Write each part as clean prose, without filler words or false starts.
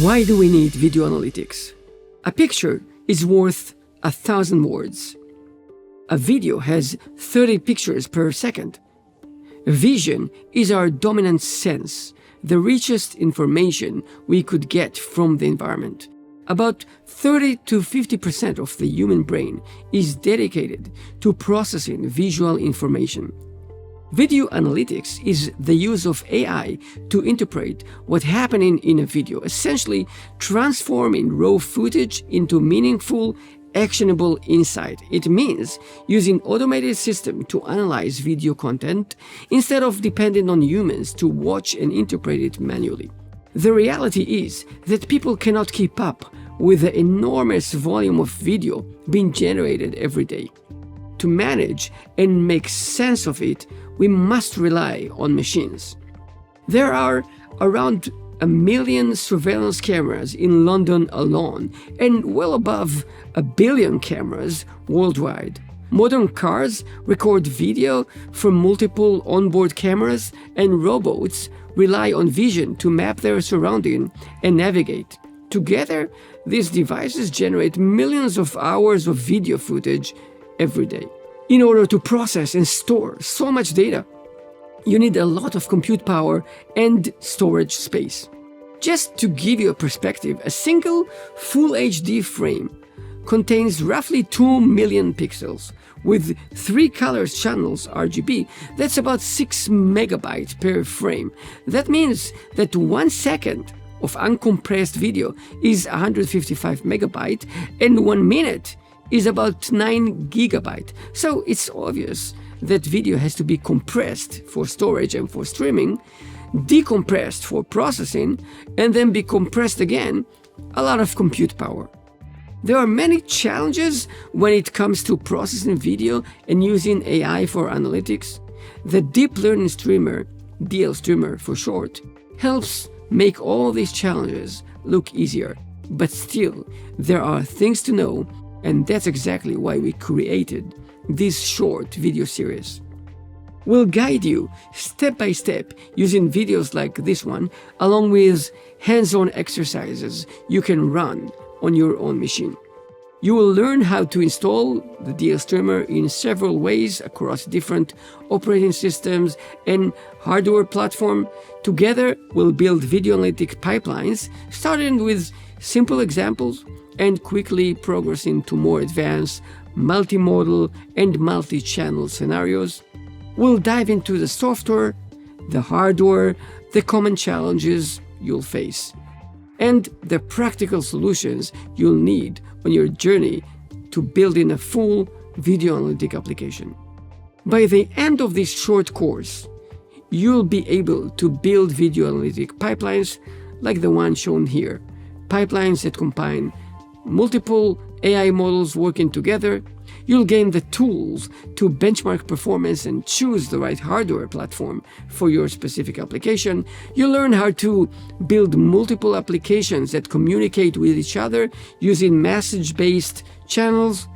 Why do we need video analytics? A picture is worth 1,000 words. A video has 30 pictures per second. Vision is our dominant sense, the richest information we could get from the environment. About 30 to 50% of the human brain is dedicated to processing visual information. Video analytics is the use of AI to interpret what's happening in a video, essentially transforming raw footage into meaningful, actionable insight. It means using automated systems to analyze video content instead of depending on humans to watch and interpret it manually. The reality is that people cannot keep up with the enormous volume of video being generated every day. To manage and make sense of it, we must rely on machines. There are around 1 million surveillance cameras in London alone, and well above 1 billion cameras worldwide. Modern cars record video from multiple onboard cameras, and robots rely on vision to map their surrounding and navigate. Together, these devices generate millions of hours of video footage every day. In order to process and store so much data, you need a lot of compute power and storage space. Just to give you a perspective, a single Full HD frame contains roughly 2 million pixels. With 3 color channels RGB, that's about 6 megabytes per frame. That means that 1 second of uncompressed video is 155 megabytes, and 1 minute is about 9 gigabytes. So it's obvious that video has to be compressed for storage and for streaming, decompressed for processing, and then be compressed again. A lot of compute power. There are many challenges when it comes to processing video and using AI for analytics. The deep learning streamer, DL streamer for short, helps make all these challenges look easier. But still, there are things to know, and that's exactly why we created this short video series. We'll guide you step by step using videos like this one, along with hands-on exercises you can run on your own machine. You will learn how to install the DL streamer in several ways across different operating systems and hardware platforms. Together, we'll build video analytic pipelines, starting with simple examples and quickly progressing to more advanced multimodal and multi-channel scenarios. We'll dive into the software, the hardware, the common challenges you'll face, and the practical solutions you'll need on your journey to building a full video analytic application. By the end of this short course, you'll be able to build video analytic pipelines like the one shown here, pipelines that combine multiple AI models working together. You'll gain the tools to benchmark performance and choose the right hardware platform for your specific application. You'll learn how to build multiple applications that communicate with each other using message-based channels.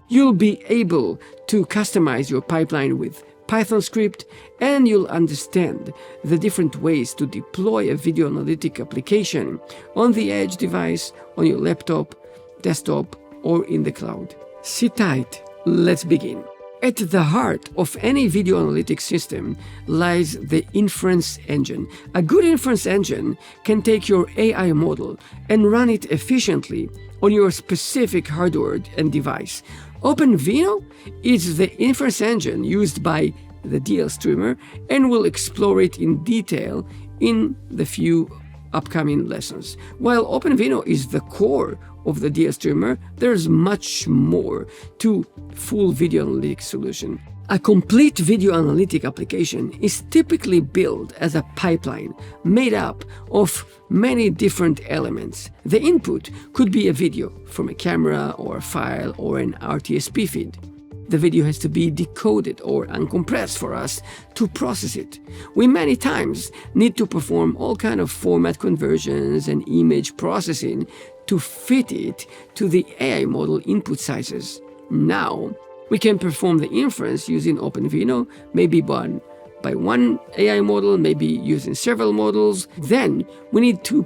You'll be able to customize your pipeline with Python script, and you'll understand the different ways to deploy a video analytic application on the edge device, on your laptop, desktop, or in the cloud. Sit tight, let's begin. At the heart of any video analytics system lies the inference engine. A good inference engine can take your AI model and run it efficiently on your specific hardware and device. OpenVINO is the inference engine used by the DL streamer, and we'll explore it in detail in the few upcoming lessons. While OpenVINO is the core of the DL streamer, there's much more to full video analytics solution. A complete video analytic application is typically built as a pipeline made up of many different elements. The input could be a video from a camera or a file or an RTSP feed. The video has to be decoded or uncompressed for us to process it. We many times need to perform all kinds of format conversions and image processing to fit it to the AI model input sizes. Now, we can perform the inference using OpenVINO, maybe by one AI model, maybe using several models. Then we need to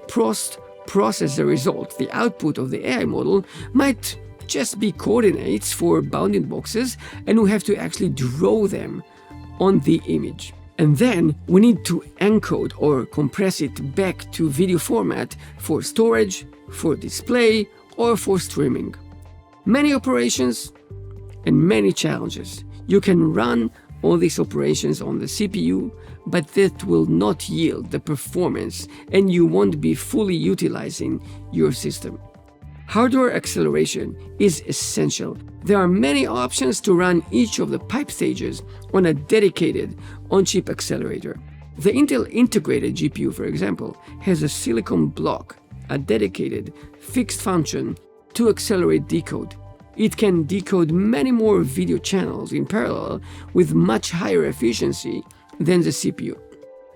process the result, the output of the AI model, might just be coordinates for bounding boxes, and we have to actually draw them on the image. And then we need to encode or compress it back to video format for storage, for display, or for streaming. Many operations and many challenges. You can run all these operations on the CPU, but that will not yield the performance and you won't be fully utilizing your system. Hardware acceleration is essential. There are many options to run each of the pipe stages on a dedicated on-chip accelerator. The Intel integrated GPU, for example, has a silicon block, a dedicated fixed function to accelerate decode. It can decode many more video channels in parallel with much higher efficiency than the CPU.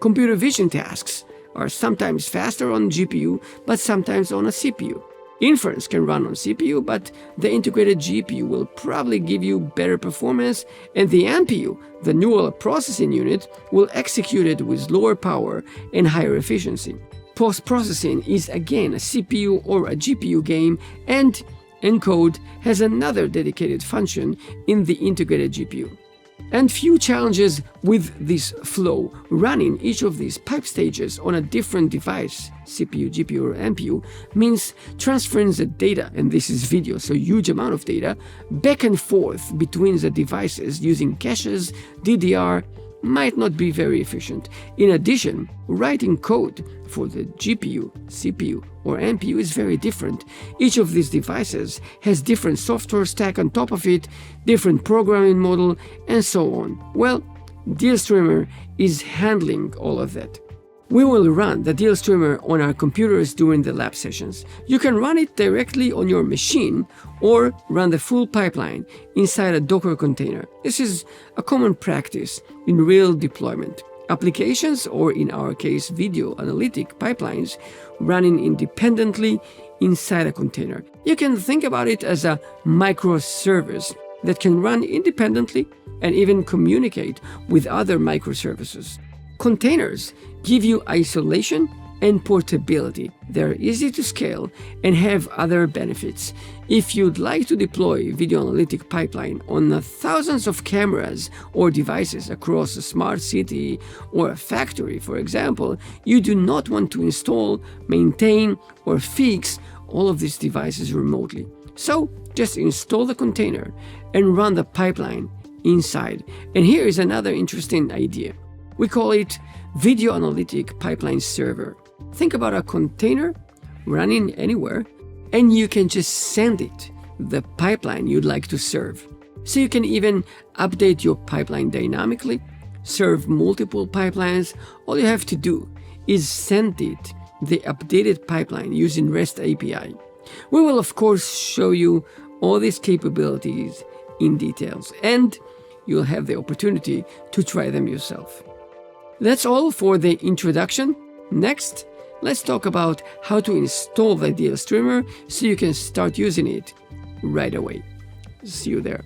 Computer vision tasks are sometimes faster on GPU, but sometimes on a CPU. Inference can run on CPU, but the integrated GPU will probably give you better performance, and the NPU, the neural processing unit, will execute it with lower power and higher efficiency. Post-processing is again a CPU or a GPU game, and encode has another dedicated function in the integrated GPU. And few challenges with this flow. Running each of these pipe stages on a different device, CPU, GPU, or NPU, means transferring the data, and this is video, so huge amount of data, back and forth between the devices using caches, DDR, might not be very efficient. In addition, writing code for the GPU, CPU, or NPU is very different. Each of these devices has different software stack on top of it, different programming model, and so on. Well, DLStreamer is handling all of that. We will run the DLStreamer on our computers during the lab sessions. You can run it directly on your machine or run the full pipeline inside a Docker container. This is a common practice in real deployment. Applications, or in our case video analytic pipelines, running independently inside a container. You can think about it as a microservice that can run independently and even communicate with other microservices. Containers give you isolation and portability. They're easy to scale and have other benefits. If you'd like to deploy video analytic pipeline on thousands of cameras or devices across a smart city or a factory, for example, you do not want to install, maintain, or fix all of these devices remotely. So just install the container and run the pipeline inside. And here is another interesting idea. We call it Video Analytic Pipeline Server. Think about a container running anywhere, and you can just send it the pipeline you'd like to serve. So you can even update your pipeline dynamically, serve multiple pipelines. All you have to do is send it the updated pipeline using REST API. We will, of course, show you all these capabilities in details, and you'll have the opportunity to try them yourself. That's all for the introduction. Next, let's talk about how to install the DLStreamer so you can start using it right away. See you there.